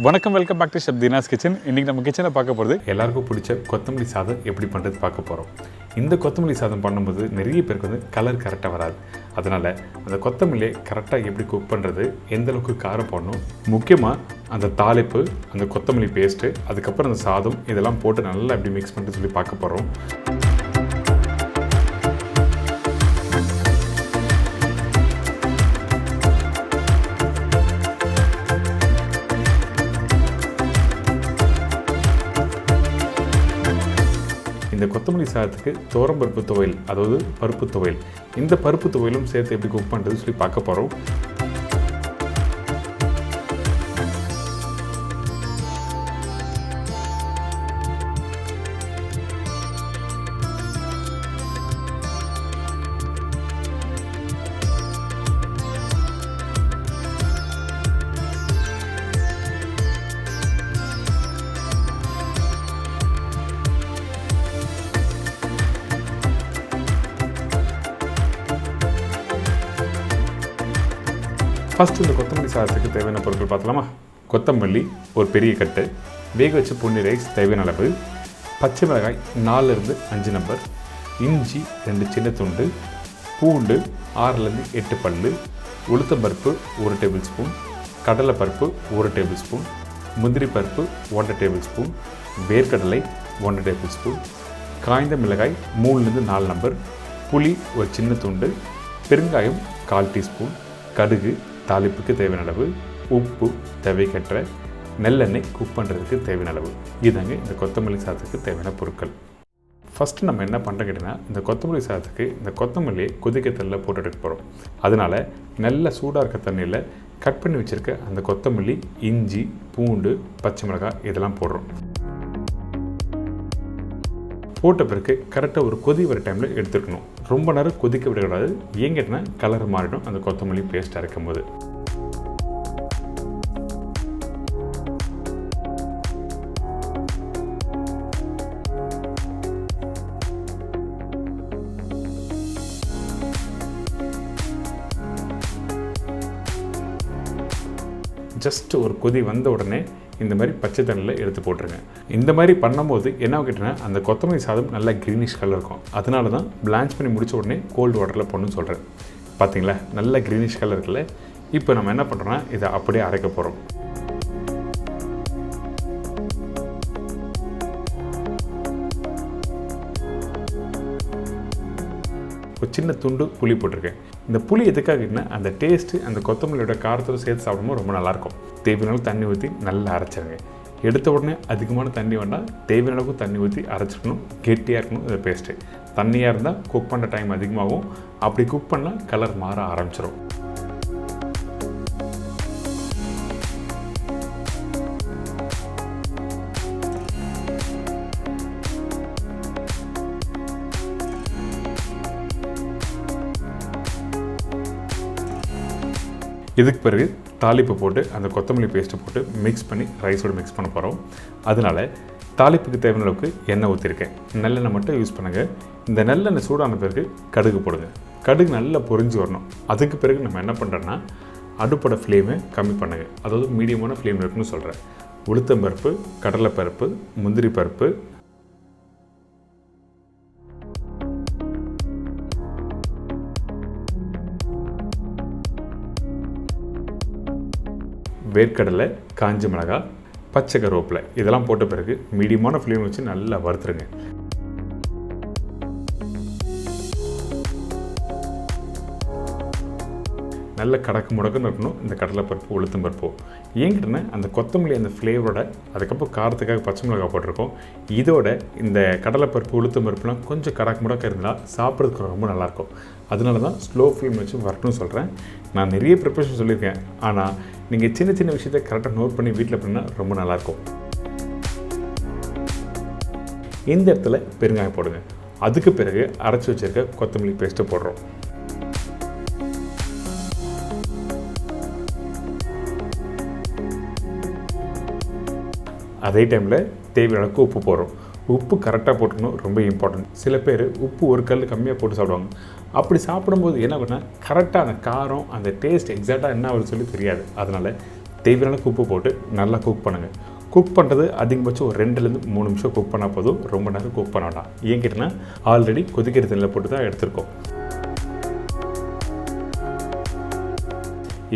வணக்கம், welcome back to chef Deena's kitchen. இன்றைக்கி நம்ம கிச்சனில் பார்க்க போகிறது எல்லாருக்கும் பிடிச்ச கொத்தமல்லி சாதம் எப்படி பண்ணுறது பார்க்க போகிறோம். இந்த கொத்தமல்லி சாதம் பண்ணும்போது நிறைய பேருக்கு வந்து கலர் கரெக்டாக வராது. அதனால் அந்த கொத்தமல்லியை கரெக்டாக எப்படி குக் பண்ணுறது, எந்த அளவுக்கு காரம் போடணும், முக்கியமாக அந்த தாளிப்பு, அந்த கொத்தமல்லி பேஸ்ட்டு, அதுக்கப்புறம் அந்த சாதம் இதெல்லாம் போட்டு நல்லா எப்படி மிக்ஸ் பண்ணிட்டு சொல்லி பார்க்க போகிறோம். இந்த கொத்தமல்லி சாதத்துக்கு துவரம்பருப்பு துவையல், அதாவது பருப்பு துவையல், இந்த பருப்பு துவையலும் சேர்த்து எப்படி குக் பண்ணுறது சொல்லி பார்க்க போகிறோம். ஃபஸ்ட்டு இந்த கொத்தமல்லி சாதத்துக்கு தேவையான பொருட்கள் பார்த்தலாமா? கொத்தமல்லி ஒரு பெரிய கட்டு, வேக வச்ச பொன்னி ரைஸ் தேவையான அளவு, பச்சை மிளகாய் 4-5 நம்பர், இஞ்சி 2 சின்ன துண்டு, பூண்டு 6-8 பல்லு, உளுத்தம்பருப்பு 1 டேபிள் ஸ்பூன், கடலைப்பருப்பு 1 டேபிள் ஸ்பூன், முந்திரி பருப்பு 1 டேபிள் ஸ்பூன், வேர்க்கடலை 1 டேபிள் ஸ்பூன், காய்ந்த மிளகாய் 3-4 நம்பர், புளி ஒரு சின்ன துண்டு, பெருங்காயம் 1/4 டீஸ்பூன், கடுகு தாளிப்புக்கு தேவையான அளவு, உப்பு தேவைக்கற்ற, நெல்லெண்ணெய் குக் பண்ணுறதுக்கு தேவையான அளவு. இதுதாங்க இந்த கொத்தமல்லி சாதத்துக்கு தேவையான பொருட்கள். ஃபஸ்ட்டு நம்ம என்ன பண்ணுறோம் கேட்டிங்கன்னா, இந்த கொத்தமல்லி சாதத்துக்கு இந்த கொத்தமல்லியை கொதிக்க தண்ணியில் போட்டு எடுக்க போகிறோம். அதனால் நல்ல சூடாக இருக்க தண்ணியில் கட் பண்ணி வச்சுருக்க அந்த கொத்தமல்லி, இஞ்சி, பூண்டு, பச்சை மிளகாய் இதெல்லாம் போடுறோம். போட்ட பிறகு கரெக்டாக ஒரு கொதி வர டைமில் எடுத்துக்கணும். ரொம்ப நேரம் கொதிக்க விடக்கூடாது. ஏன் கேட்டினா கலர் மாறிடும் அந்த கொத்தமல்லி பேஸ்ட் அரைக்கும் போது. ஜஸ்ட் ஒரு கொதி வந்த உடனே இந்த மாதிரி பச்சை தண்ணியில் எடுத்து போட்டுருங்க. இந்த மாதிரி பண்ணும்போது என்ன கேட்டிங்கன்னா, அந்த கொத்தமல்லி சாதம் நல்லா க்ரீனிஷ் கலர் இருக்கும். அதனால தான் பிளான்ச் பண்ணி முடித்த உடனே கோல்டு வாட்டரில் போடணும்னு சொல்கிறேன். பார்த்தீங்களா, நல்ல க்ரீனிஷ் கலர் இருக்குல்ல. இப்போ நம்ம என்ன பண்ணுறோன்னா, இதை அப்படியே அரைக்க போகிறோம். ஒரு சின்ன துண்டு புளி போட்டிருக்கேன். இந்த புளி எதுக்காகன்னா, அந்த டேஸ்ட்டு அந்த கொத்தமல்லியோட காரத்தோடு சேர்த்து சாப்பிடும்போது ரொம்ப நல்லாயிருக்கும். தேவையான தண்ணி ஊற்றி நல்லா அரைச்சிருங்க. எடுத்த உடனே அதிகமான தண்ணி வேண்டாம், தேவையான அளவுக்கு தண்ணி ஊற்றி அரைச்சிக்கணும். கெட்டியாக இருக்கணும் இந்த பேஸ்ட்டு. தண்ணியாக இருந்தால் குக் பண்ணுற டைம் அதிகமாகும். அப்படி குக் பண்ணால் கலர் மாற ஆரம்பிச்சிடும். இதுக்கு பிறகு தாளிப்பு போட்டு அந்த கொத்தமல்லி பேஸ்ட்டு போட்டு மிக்ஸ் பண்ணி ரைஸோடு மிக்ஸ் பண்ண போகிறோம். அதனால் தாளிப்புக்கு தேவையான அளவுக்கு எண்ணெய் ஊற்றிருக்கேன். நல்லெண்ணெய் மட்டும் யூஸ் பண்ணுங்கள். இந்த நல்லெண்ணெய் சூடான பிறகு கடுகு போடுங்க. கடுகு நல்லா பொரிஞ்சு வரணும். அதுக்கு பிறகு நம்ம என்ன பண்ணுறோன்னா, அடுப்போட ஃப்ளேமை கம்மி பண்ணுங்கள். அதாவது மீடியமான ஃப்ளேம் இருக்குன்னு சொல்கிறேன். உளுத்தம்பருப்பு, கடலைப்பருப்பு, முந்திரி பருப்பு, வேர்க்கடலை, காஞ்ச மிளகாய், பச்சை கருவேப்பிலை இதெல்லாம் போட்ட பிறகு மீடியமான ஃப்ளேம் வச்சு நல்லா வறுத்துருங்க. நல்ல கடக்கு முடக்குன்னு இருக்கணும் இந்த கடலைப்பருப்பு, உளுத்தம்பருப்பு. ஏங்கிட்டனா அந்த கொத்தமல்லி அந்த ஃப்ளேவரோட, அதுக்கப்புறம் காரத்துக்காக பச்சை மிளகாய் போட்டிருக்கோம். இதோட இந்த கடலைப்பருப்பு, உளுத்தம்பருப்புலாம் கொஞ்சம் கடக்கு முடக்க இருந்தால் சாப்பிட்றதுக்கு ரொம்ப நல்லாயிருக்கும். அதனால தான் ஸ்லோ ஃப்ளேம் வச்சு வரட்டும்னு சொல்கிறேன். நான் நிறைய ப்ரிப்பரேஷன் சொல்லியிருக்கேன். ஆனால் நீங்கள் சின்ன சின்ன விஷயத்தை கரெக்டாக நோட் பண்ணி வீட்டில் பண்ணால் ரொம்ப நல்லாயிருக்கும். இந்த இடத்துல பெருங்காயம் போடுங்க. அதுக்கு பிறகு அரைச்சி வச்சுருக்க கொத்தமல்லி பேஸ்ட்டு போடுறோம். அதே டைமில் தேவையான அளவுக்கு உப்பு போடுறோம். உப்பு கரெக்டாக போட்டுக்கணும், ரொம்ப இம்பார்ட்டன்ட். சில பேர் உப்பு ஒரு கல் கம்மியாக போட்டு சாப்பிடுவாங்க. அப்படி சாப்பிடும்போது என்ன பண்ணால் கரெக்டாக அந்த காரம், அந்த டேஸ்ட் எக்ஸாக்டாக என்ன வருது சொல்லி தெரியாது. அதனால் தேவையான உப்பு போட்டு நல்லா குக் பண்ணுங்கள். குக் பண்ணுறது அதிகபட்சம் ஒரு 2லேருந்து 3 நிமிஷம் குக் பண்ணால் போதும். ரொம்ப நேரம் குக் பண்ண வேண்டாம். ஏன் கேட்டிங்கன்னா ஆல்ரெடி கொதிக்கிற தண்ணியில் போட்டு தான் எடுத்துருக்கோம்.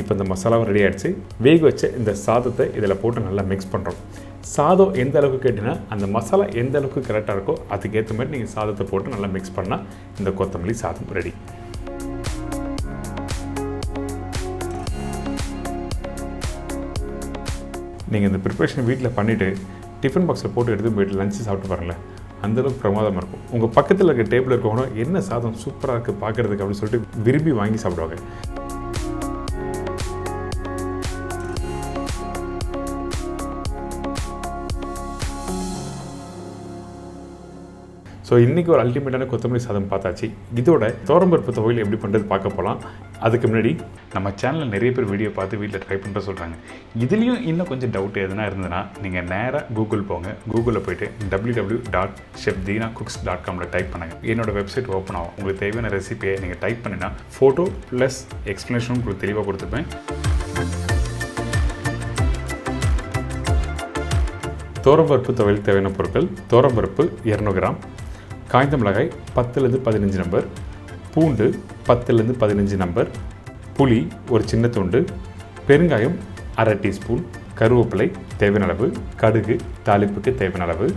இப்போ இந்த மசாலாவும் ரெடி ஆகிடுச்சு. வேக வச்ச இந்த சாதத்தை இதில் போட்டு நல்லா மிக்ஸ் பண்ணுறோம். சாதம் எந்த அளவுக்கு கேட்டிங்கன்னா அந்த மசாலா எந்த அளவுக்கு கரெக்டாக இருக்கோ அதுக்கேற்ற மாதிரி நீங்கள் சாதத்தை போட்டு நல்லா மிக்ஸ் பண்ணால் இந்த கொத்தமல்லி சாதம் ரெடி. நீங்கள் இந்த ப்ரிப்ரேஷன் வீட்டில் பண்ணிவிட்டு டிஃபன் பாக்ஸில் போட்டு எடுத்து போய்ட்டு லஞ்சு சாப்பிட்டு பாருங்களேன், அந்தளவுக்கு பிரமாதமாக இருக்கும். உங்கள் பக்கத்தில் இருக்க டேபிள் இருக்கவங்க என்ன சாதம் சூப்பராக இருக்குது பார்க்குறதுக்கு அப்படின்னு சொல்லிட்டு விரும்பி வாங்கி சாப்பிடுவாங்க. ஸோ இன்றைக்கி ஒரு அல்டிமேட்டான கொத்தமல்லி சாதம் பார்த்தாச்சு. இதோட துவரம்பருப்பு துவையல் எப்படி பண்ணுறது பார்க்க போகலாம். அதுக்கு முன்னாடி நம்ம சேனலில் நிறைய பேர் வீடியோ பார்த்து வீட்டில் ட்ரை பண்ணுற சொல்கிறாங்க. இதுலேயும் இன்னும் கொஞ்சம் டவுட் எதுனா இருந்ததுன்னா நீங்கள் நேராக கூகுள் போங்க. கூகுளில் போய்ட்டு www.chefdeenacooks.com டைப் பண்ணுங்கள். என்னோடய வெப்சைட் ஓப்பன் ஆகும். உங்களுக்கு தேவையான ரெசிபியை நீங்கள் டைப் பண்ணினா ஃபோட்டோ ப்ளஸ் எக்ஸ்ப்ளனேஷனும் உங்களுக்கு தெளிவாக கொடுத்துருப்பேன். துவரம்பருப்பு துவையல் தேவையான பொருட்கள்: துவரம்பருப்பு 200 கிராம், காய்ந்த மிளகாய் 10லேருந்து 15 நம்பர், பூண்டு 10லேருந்து 15 நம்பர், புளி ஒரு சின்ன துண்டு, பெருங்காயம் 1/2 டீஸ்பூன், கருவேப்பிலை தேவையான அளவு, கடுகு தாளிப்புக்கு தேவையான அளவு,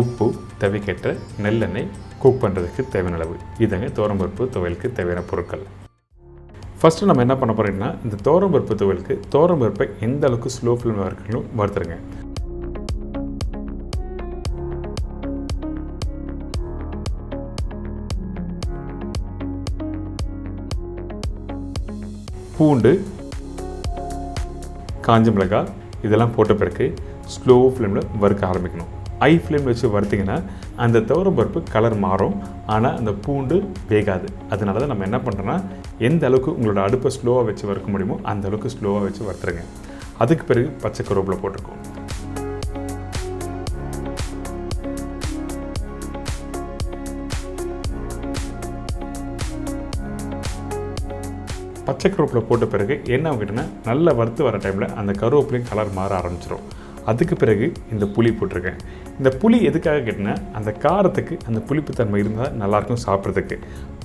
உப்பு தேவைக்கேற்ற, நெல்லெண்ணெய் குக் பண்ணுறதுக்கு தேவையான அளவு. இதுங்க துவரம்பருப்பு துவையலுக்கு தேவையான பொருட்கள். ஃபஸ்ட்டு நம்ம என்ன பண்ண போகிறோம்னா இந்த துவரம்பருப்பு துவையலுக்கு துவரம்பருப்பை எந்த அளவுக்கு ஸ்லோ ஃப்ளேமில் வறுக்கணும் வறுத்துருங்க. பூண்டு, காஞ்ச மிளகாய் இதெல்லாம் போட்ட பிறகு ஸ்லோ ஃப்ளேமில் வறுக்க ஆரம்பிக்கணும். ஹை ஃப்ளேமில் வச்சு வறுத்திங்கன்னா அந்த துவரம்பருப்பு கலர் மாறும், ஆனால் அந்த பூண்டு வேகாது. அதனால தான் நம்ம என்ன பண்ணுறோன்னா எந்த அளவுக்கு உங்களோட அடுப்பை ஸ்லோவாக வச்சு வறுக்க முடியுமோ அந்த அளவுக்கு ஸ்லோவாக வச்சு வறுத்துருங்க. அதுக்கு பிறகு பச்சை கருவேப்பிலை போட்டிருக்கோம். பச்சை கருவேப்பிலை போட்ட பிறகு என்ன ஆகிட்டுன்னா நல்லா வறுத்து வர டைமில் அந்த கருவேப்பிலையும் கலர் மாற ஆரம்பிச்சிடும். அதுக்கு பிறகு இந்த புளி போட்டிருக்கேன். இந்த புளி எதுக்காக கேட்டிங்கன்னா அந்த காரத்துக்கு அந்த புளிப்புத்தன்மை இருந்தால் நல்லாயிருக்கும் சாப்பிட்றதுக்கு.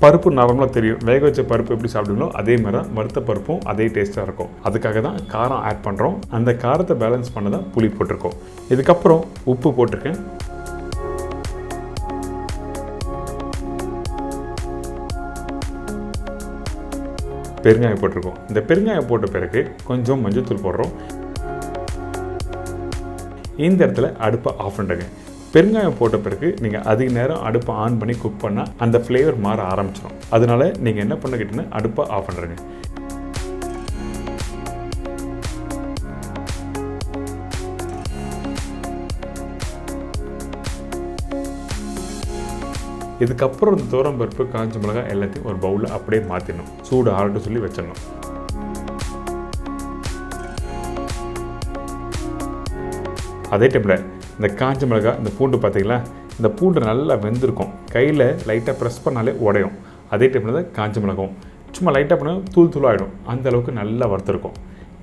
பருப்பு நார்மலாக தெரியும், வேக வச்ச பருப்பு எப்படி சாப்பிடுங்களோ அதே மாதிரி தான் வறுத்த பருப்பும் அதே டேஸ்ட்டாக இருக்கும். அதுக்காக தான் காரம் ஆட் பண்ணுறோம். அந்த காரத்தை பேலன்ஸ் பண்ண தான் புளி போட்டிருக்கோம். இதுக்கப்புறம் உப்பு போட்டிருக்கேன். பெருங்காயம் போட்டிருக்கோம். இந்த பெருங்காயம் போட்ட பிறகு கொஞ்சம் மஞ்சள்தூள் போடுறோம். இந்த இடத்துல அடுப்பை ஆஃப் பண்ணுறேங்க. பெருங்காயம் போட்ட பிறகு நீங்கள் அதிக நேரம் அடுப்பை ஆன் பண்ணி குக் பண்ணால் அந்த ஃப்ளேவர் மாற ஆரம்பிச்சிடும். அதனால நீங்கள் என்ன பண்ண கேட்டிங்கன்னா அடுப்பை ஆஃப் பண்ணுறேங்க. இதுக்கப்புறம் இந்த துவரம்பருப்பு காஞ்ச மிளகாய் எல்லாத்தையும் ஒரு பவுலில் அப்படியே மாற்றிடணும். சூடு ஆறட்டும் சொல்லி வச்சிடணும். அதே டைமில் இந்த காஞ்ச மிளகாய் இந்த பூண்டு பார்த்தீங்களா, இந்த பூண்டு நல்லா வெந்திருக்கும். கையில் லைட்டாக ப்ரெஸ் பண்ணாலே உடையும். அதே டைமில் தான் காஞ்ச மிளகாயும் சும்மா லைட்டாக பண்ணால் தூள் ஆகிடும். அந்த அளவுக்கு நல்லா வறுத்துருக்கும்.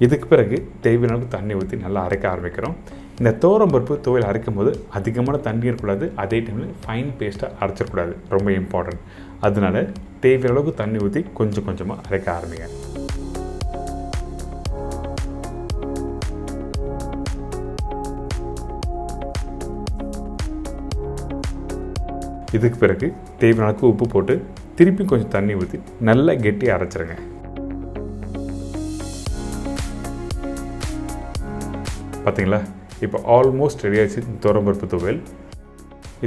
இதுக்கு பிறகு தேவையான அளவுக்கு தண்ணி ஊற்றி நல்லா அரைக்க ஆரம்பிக்கிறோம். இந்த துவரம்பருப்பு துவையல் அரைக்கும் போது அதிகமான தண்ணி இருக்கக்கூடாது. அதே டைமில் ஃபைன் பேஸ்ட்டாக அரைச்சிடக்கூடாது, ரொம்ப இம்பார்ட்டன்ட். அதனால தேவையான அளவுக்கு தண்ணி ஊற்றி கொஞ்சம் கொஞ்சமாக அரைக்க ஆரம்பிங்க. இதுக்கு பிறகு தேவையான அளவுக்கு உப்பு போட்டு திருப்பி கொஞ்சம் தண்ணி ஊற்றி நல்லா கெட்டி அரைச்சிருங்க. பார்த்தீங்களா, இப்போ ஆல்மோஸ்ட் ரெடி ஆகிடுச்சு துவரம்பருப்பு துவையல்.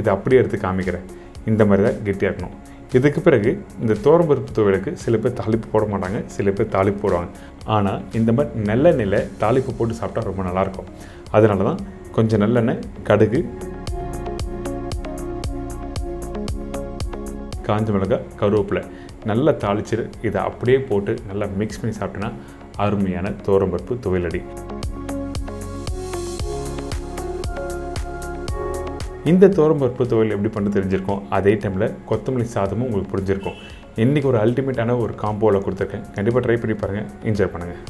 இது அப்படியே எடுத்து காமிக்கிறேன். இந்த மாதிரி தான் கெட்டியாக்கணும். இதுக்கு பிறகு இந்த துவரம்பருப்பு துவையலுக்கு சில பேர் தாளிப்பு போட மாட்டாங்க, சில பேர் தாளிப்பு போடுவாங்க. ஆனால் இந்த மாதிரி நல்லெண்ணெயில் தாளிப்பு போட்டு சாப்பிட்டா ரொம்ப நல்லாயிருக்கும். அதனால தான் கொஞ்சம் நல்லெண்ணெய், கடுகு, காஞ்ச மிளகாய், கருவேப்பிலை நல்லா தாளிச்சிட்டு இதை அப்படியே போட்டு நல்லா மிக்ஸ் பண்ணி சாப்பிட்டோன்னா அருமையான துவரம்பருப்பு துவையல் ரெடி. இந்த துவரம்பருப்பு துவையல் எப்படி பண்ண தெரிஞ்சிருக்கோம். அதே டைமில் கொத்தமல்லி சாதமும் உங்களுக்கு புரிஞ்சிருக்கும். இன்றைக்கி ஒரு அல்டிமேட்டான ஒரு காம்போவில் கொடுத்துருக்கேன். கண்டிப்பாக ட்ரை பண்ணி பாருங்கள், என்ஜாய் பண்ணுங்கள்.